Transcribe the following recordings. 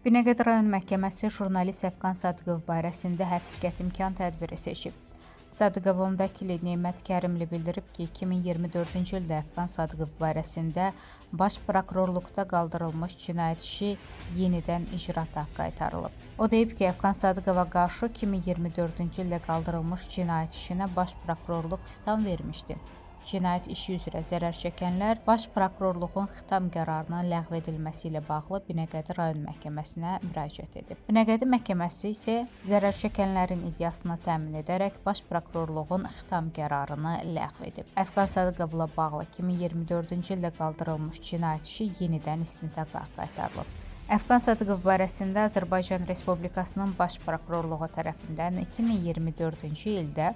Binəqədi rayon məhkəməsi jurnalist Əfqan Sadıqov barəsində həbs qətimkan tədbiri seçib. Sadıqovun vəkili Nemət Kərimli bildirib ki, 2024-cü ildə Əfqan Sadıqov barəsində Baş prokurorluqda qaldırılmış cinayət işi yenidən icraata qaytarılıb. O deyib ki, Əfqan Sadıqova qarşı 2024-cü ildə qaldırılmış cinayət işinə Baş prokurorluq xitam vermişdi. Cinayət işi üzrə zərər çəkənlər Baş prokurorluğun xitam qərarının ləğv edilməsi ilə bağlı Binəqədi rayon məhkəməsinə müraciət edib. Binəqədi məhkəməsi isə zərər çəkənlərin iddiasını təmin edərək Baş prokurorluğun xitam qərarını ləğv edib. Əfqan Sadıqovla bağlı 2024-cü ildə qaldırılmış cinayət işi yenidən istintaqa qaytarılıb. Əfqan Sadıqov barəsində Azərbaycan Respublikasının Baş prokurorluğu tərəfindən 2024-cü ildə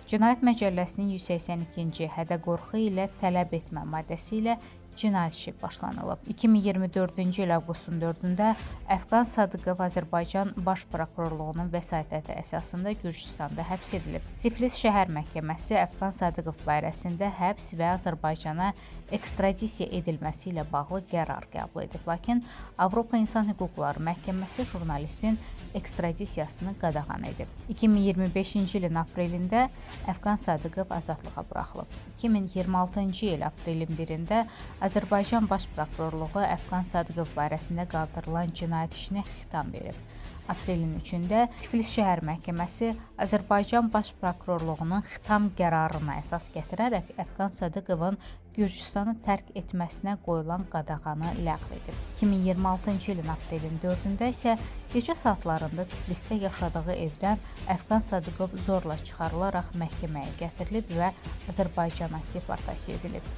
Cinayət Məcəlləsinin 182-ci hədə-qorxu ilə tələb etmə maddəsi ilə cinayət işi başlanılıb. 2024-cü il avqustun 4-də Əfqan Sadıqov Azərbaycan Baş prokurorluğunun vəsaitəti əsasında Gürcüstanda həbs edilib. Tiflis şəhər məhkəməsi Əfqan Sadıqov barəsində həbs və Azərbaycana ekstradisiya edilməsi ilə bağlı qərar qəbul edib. Lakin Avropa İnsan Hüquqları Məhkəməsi jurnalistin ekstradisiyasını qadağan edib. 2025-ci ilin aprelində Əfqan Sadıqov azadlığa buraxılıb. 2026-cı il aprelin 1-də Azərbaycan Baş prokurorluğu Əfqan Sadıqov barəsində qaldırılan cinayət işinə xitam verib. Aprelin 3-də Tiflis şəhər məhkəməsi Azərbaycan Baş prokurorluğunun xitam qərarına əsas gətirərək Əfqan Sadıqovun Gürcüstanı tərk etməsinə qoyulan qadağanı ləğv edib. 2026-cı ilin aprelin 4-də isə gecə saatlarında Tiflisdə yaşadığı evdən Əfqan Sadıqov zorla çıxarılaraq məhkəməyə gətirilib və Azərbaycana deportasiya edilib.